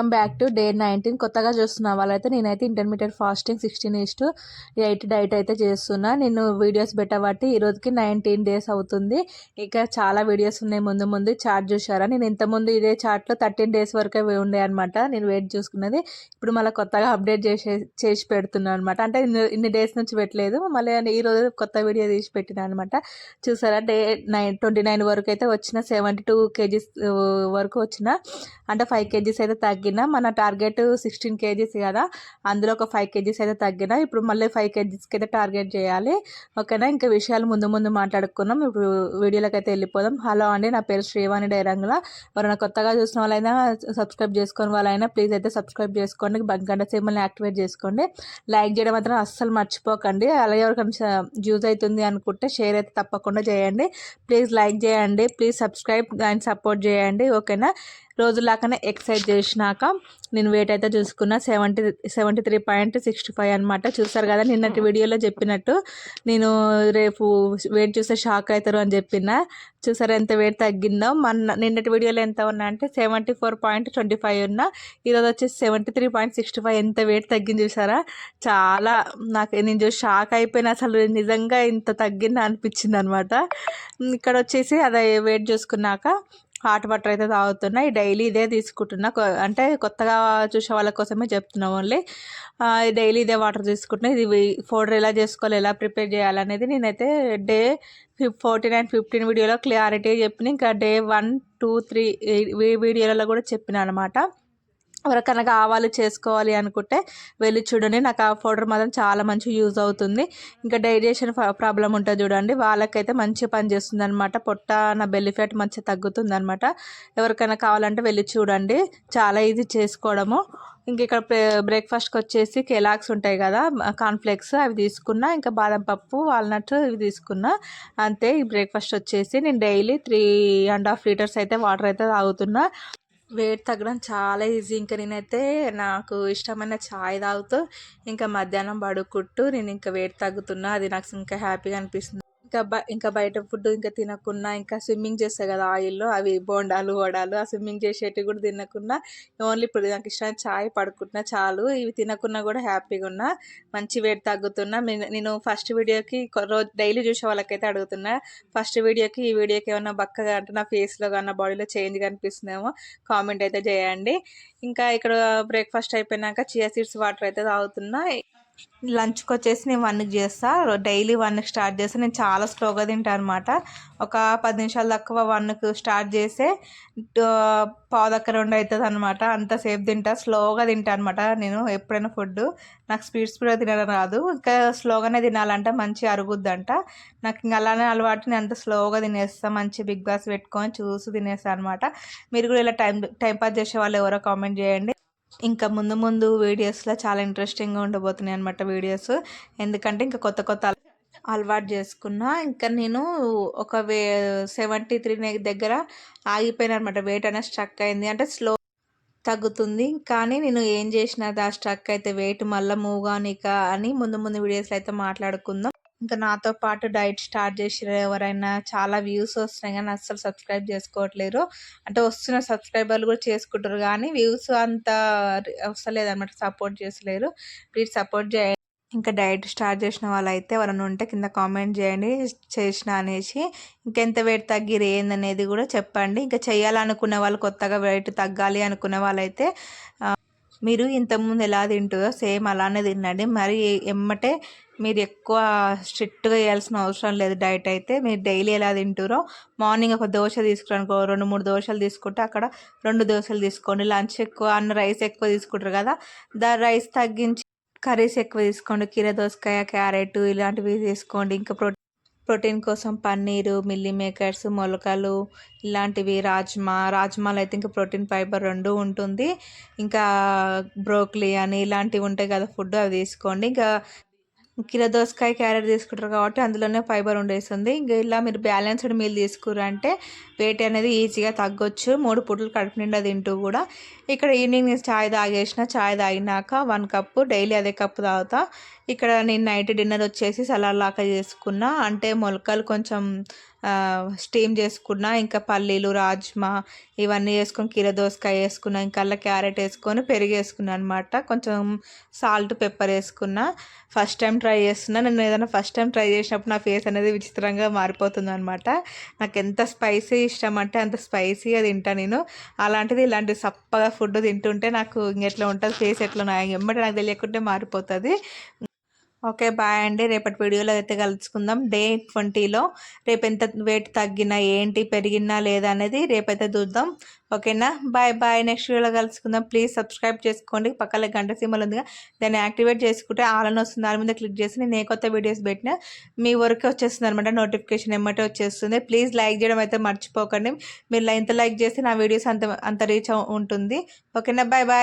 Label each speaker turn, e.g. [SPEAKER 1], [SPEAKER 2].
[SPEAKER 1] Welcome back to day 19. కొత్తగా చూస్తున్న వాళ్ళైతే నేనైతే ఇంటర్మీడియట్ ఫాస్టింగ్ 16:8 డైట్ అయితే చేస్తున్నా. నేను వీడియోస్ పెట్టబట్టి ఈ రోజుకి 19 days అవుతుంది. ఇంకా చాలా వీడియోస్ ఉన్నాయి. ముందు చార్ట్ చూసారా, నేను ఇంతకుముందు ఇదే చార్ట్లో 13 days వరకే ఉండే అనమాట నేను వెయిట్ చూసుకున్నది. ఇప్పుడు మళ్ళీ కొత్తగా అప్డేట్ చేసి పెడుతున్నాను అనమాట. అంటే ఇన్ని డేస్ నుంచి పెట్టలేదు, మళ్ళీ ఈ రోజు కొత్త వీడియో తీసి పెట్టినా అనమాట. చూసారా, డే 29 వరకు అయితే వచ్చిన, 72 kgs వరకు వచ్చిన, అంటే 5 kgs అయితే తగ్గిన. మన టార్గెట్ 16 kgs కదా, అందులో ఒక 5 kgs అయితే తగ్గిన. ఇప్పుడు మళ్ళీ 5 kgsకి అయితే టార్గెట్ చేయాలి. ఓకేనా, ఇంకా విషయాలు ముందు మాట్లాడుకున్నాం. ఇప్పుడు వీడియోలోకి అయితే వెళ్ళిపోదాం. హలో అండి, నా పేరు శ్రీవాణి డైరంగుల. ఎవరైనా కొత్తగా చూసిన వాళ్ళైనా, సబ్స్క్రైబ్ చేసుకుని వాళ్ళైనా ప్లీజ్ అయితే సబ్స్క్రైబ్ చేసుకోండి, గంట సింబల్ని యాక్టివేట్ చేసుకోండి. లైక్ చేయడం మాత్రం అస్సలు మర్చిపోకండి. అలాగే ఎవరికైనా యూజ్ అవుతుంది అనుకుంటే షేర్ అయితే తప్పకుండా చేయండి. ప్లీజ్ లైక్ చేయండి, ప్లీజ్ సబ్స్క్రైబ్ అండ్ సపోర్ట్ చేయండి. ఓకేనా, రోజులాగానే ఎక్సర్సైజ్ చేసినాక నేను వెయిట్ అయితే చూసుకున్నా, 73.65 అనమాట. చూసారు కదా, నిన్నటి వీడియోలో చెప్పినట్టు నేను రేపు వెయిట్ చూస్తే షాక్ అవుతారు అని చెప్పిన. చూసారు ఎంత వెయిట్ తగ్గిందో. నిన్నటి వీడియోలో ఎంత ఉన్నా అంటే 74.25 ఉన్నా, ఈరోజు వచ్చేసి 73.65. ఎంత వెయిట్ తగ్గింది చూసారా. చాలా నేను చూసి షాక్ అయిపోయినా, అసలు నిజంగా ఇంత తగ్గిందా అనిపించింది అనమాట. ఇక్కడ వచ్చేసి అదే వెయిట్ చూసుకున్నాక హాట్ వాటర్ అయితే తాగుతున్నా. డైలీ ఇదే తీసుకుంటున్నా, అంటే కొత్తగా చూసే వాళ్ళ కోసమే చెప్తున్నా. ఓన్లీ డైలీ ఇదే వాటర్ తీసుకుంటున్నా. ఇది పౌడర్ ఎలా చేసుకోవాలి, ఎలా ప్రిపేర్ చేయాలనేది నేనైతే డే 14 and 15 వీడియోలో క్లారిటీ చెప్పిన. ఇంకా డే 1, 2, 3 వీడియోలలో కూడా చెప్పిన అనమాట. ఎవరికైనా కావాలి, చేసుకోవాలి అనుకుంటే వెళ్ళి చూడండి. నాకు ఆ పౌడర్ మాత్రం చాలా మంచి యూజ్ అవుతుంది. ఇంకా డైజెషన్ ప్రాబ్లం ఉంటుంది చూడండి, వాళ్ళకైతే మంచి పని చేస్తుంది అనమాట. పొట్ట, నా బెల్లి ఫ్యాట్ మంచిగా తగ్గుతుంది అనమాట. ఎవరికైనా కావాలంటే వెళ్ళి చూడండి, చాలా ఈజీ చేసుకోవడము. ఇంక ఇక్కడ బ్రేక్ఫాస్ట్కి వచ్చేసి కెలాక్స్ ఉంటాయి కదా, కార్న్ఫ్లేక్స్, అవి తీసుకున్నా. ఇంకా బాదం పప్పు, వాల్నట్ ఇవి తీసుకున్నా. అంతే ఈ బ్రేక్ఫాస్ట్ వచ్చేసి. నేను డైలీ 3.5 liters అయితే వాటర్ అయితే తాగుతున్నా. వెయిట్ తగ్గడం చాలా ఈజీ. ఇంకా నేనైతే నాకు ఇష్టమైన ఛాయ్ తాగుతూ ఇంకా మధ్యాహ్నం పడుకుంటూ నేను ఇంకా వెయిట్ తగ్గుతున్నా. అది నాకు ఇంకా హ్యాపీగా అనిపిస్తుంది. ఇంకా బయట ఫుడ్ ఇంకా తినకున్నా, ఇంకా స్విమ్మింగ్ చేస్తాయి కదా ఆయిల్లో, అవి బోండాలు, వడాలు, ఆ స్విమ్మింగ్ చేసేటివి కూడా తినకున్నా, ఓన్లీ ఇప్పుడు నాకు ఇష్టమైన ఛాయ్ పడుకుంటున్నా చాలు. ఇవి తినకున్నా కూడా హ్యాపీగా ఉన్నా, మంచి వెయిట్ తగ్గుతున్నా. నేను ఫస్ట్ వీడియోకి రోజు డైలీ చూసే వాళ్ళకైతే అడుగుతున్నా, ఫస్ట్ వీడియోకి ఈ వీడియోకి ఏమన్నా బక్కగా అంటే నా ఫేస్లో కానీ బాడీలో చేంజ్ కనిపిస్తుందేమో కామెంట్ అయితే చేయండి. ఇంకా ఇక్కడ బ్రేక్ఫాస్ట్ అయిపోయినాక చియా సీడ్స్ వాటర్ అయితే తాగుతున్నా. లంచ్కి వచ్చేసి నేను 1కి చేస్తాను, డైలీ 1కి స్టార్ట్ చేస్తాను. నేను చాలా స్లోగా తింటాను అనమాట. ఒక 10 నిమిషాలు తక్కువ 1కి స్టార్ట్ చేస్తే 1:15 అవుతుంది అనమాట. అంతసేపు తింటా, స్లోగా తింటా అనమాట. నేను ఎప్పుడైనా ఫుడ్ నాకు స్పీడ్గా తినడం రాదు, ఇంకా స్లోగానే తినాలంట, మంచి అరుగుద్దంట. నాకు ఇంకా అలానే అలవాటు, నేను అంత స్లోగా తినేస్తాను. మంచి బిగ్ బాస్ పెట్టుకొని చూసి తినేస్తాను అనమాట. మీరు కూడా ఇలా టైం పాస్ చేసే వాళ్ళు ఎవరో కామెంట్ చేయండి. ఇంకా ముందు వీడియోస్లో చాలా ఇంట్రెస్టింగ్గా ఉండబోతున్నాయి అనమాట వీడియోస్. ఎందుకంటే ఇంకా కొత్త అలవాటు చేసుకున్నా. ఇంకా నేను ఒక 73 దగ్గర ఆగిపోయిన అనమాట. వెయిట్ అనేది స్ట్రక్ అయింది, అంటే స్లో తగ్గుతుంది. కానీ నేను ఏం చేసినా ఆ స్ట్రక్ అయితే వెయిట్ మళ్ళీ మూవ్ కానిక అని ముందు వీడియోస్లో అయితే మాట్లాడుకుందాం. ఇంకా నాతో పాటు డైట్ స్టార్ట్ చేసిన ఎవరైనా, చాలా వ్యూస్ వస్తున్నాయి కానీ అస్సలు సబ్స్క్రైబ్ చేసుకోవట్లేరు. అంటే వస్తున్న సబ్స్క్రైబర్లు కూడా చేసుకుంటారు కానీ వ్యూస్ అంత వస్తలేదు అనమాట, సపోర్ట్ చేసలేరు. ప్లీజ్ సపోర్ట్ చేయండి. ఇంకా డైట్ స్టార్ట్ చేసిన వాళ్ళైతే ఎవరైనా ఉంటే కింద కామెంట్ చేయండి చేసిన అనేసి. ఇంకెంత వెయిట్ తగ్గిరు ఏందనేది కూడా చెప్పండి. ఇంకా చేయాలనుకునే వాళ్ళు, కొత్తగా వెయిట్ తగ్గాలి అనుకునే వాళ్ళైతే మీరు ఇంతకుముందు ఎలా తింటుందో సేమ్ అలానే తినండి. మరి ఎమ్మటే మీరు ఎక్కువ స్ట్రిక్ట్గా వేయాల్సిన అవసరం లేదు. డైట్ అయితే మీరు డైలీ ఎలా తింటారో, మార్నింగ్ ఒక దోశ తీసుకురానుకో, 2-3 దోశలు తీసుకుంటే అక్కడ 2 దోశలు తీసుకోండి. లంచ్ ఎక్కువ రైస్ ఎక్కువ తీసుకుంటారు కదా, రైస్ తగ్గించి కర్రీస్ ఎక్కువ తీసుకోండి. కీర దోసకాయ, క్యారెట్ ఇలాంటివి తీసుకోండి. ఇంకా ప్రోటీన్ కోసం పన్నీరు, మిల్లీ మేకర్స్, మొలకలు ఇలాంటివి, రాజ్మాలో అయితే ఇంకా ప్రోటీన్, ఫైబర్ 2 ఉంటుంది. ఇంకా బ్రోకలీ అని ఇలాంటివి ఉంటాయి కదా ఫుడ్, అవి తీసుకోండి. ఇంకా కిలో దోసకాయ, క్యారెట్ తీసుకుంటారు కాబట్టి అందులోనే ఫైబర్ ఉండేస్తుంది. ఇంకా ఇలా మీరు బ్యాలెన్స్డ్ మీల్ తీసుకురంటే వెయిట్ అనేది ఈజీగా తగ్గొచ్చు, 3 పూటలు కడుపు నిండా తింటూ కూడా. ఇక్కడ ఈవినింగ్ నేను చాయ్ తాగినాక 1 కప్పు డైలీ అదే కప్పు తాగుతా. ఇక్కడ నేను నైట్ డిన్నర్ వచ్చేసి సలాడ్ లాగా చేసుకున్నా. అంటే మొలకలు కొంచెం స్టీమ్ చేసుకున్నా, ఇంకా పల్లీలు, రాజ్మా ఇవన్నీ వేసుకొని కీర దోసకాయ వేసుకున్నా, ఇంకా అలా క్యారెట్ వేసుకొని పెరుగు వేసుకున్నా అనమాట. కొంచెం సాల్ట్ పెప్పర్ వేసుకున్నా. ఫస్ట్ టైం ట్రై చేస్తున్నా. నేను ఏదైనా ఫస్ట్ టైం ట్రై చేసినప్పుడు నా ఫేస్ అనేది విచిత్రంగా మారిపోతుంది అనమాట. నాకు ఎంత స్పైసీ ఇష్టం అంటే అంత స్పైసీగా తింటా నేను. అలాంటిది ఇలాంటి సప్పగా ఫుడ్ తింటుంటే నాకు ఇంకెట్లా ఉంటుంది ఫేస్, ఎట్లా ఎమ్మటి నాకు తెలియకుంటే మారిపోతుంది. ఓకే, బాయ్ అండి. రేపటి వీడియోలో అయితే కలుసుకుందాం. డే 20లో రేపు ఎంత వెయిట్ తగ్గినా ఏంటి, పెరిగినా లేదా అనేది రేపైతే చూద్దాం. ఓకేనా, బాయ్ బాయ్. నెక్స్ట్ వీడియోలో కలుసుకుందాం. ప్లీజ్ సబ్స్క్రైబ్ చేసుకోండి. పక్కన గంట సింబల్ ఉందిగా, దాన్ని యాక్టివేట్ చేసుకుంటే ఆల్ అని వస్తుంది. దాని మీద క్లిక్ చేసి నేను ఏ కొత్త వీడియోస్ పెట్టినా మీ వరకు వచ్చేస్తుంది అనమాట. నోటిఫికేషన్ ఎమ్మటే వచ్చేస్తుంది. ప్లీజ్ లైక్ చేయడం అయితే మర్చిపోకండి. మీరు ఎంత లైక్ చేస్తే నా వీడియోస్ అంత రీచ్ ఉంటుంది. ఓకేనా, బాయ్ బాయ్.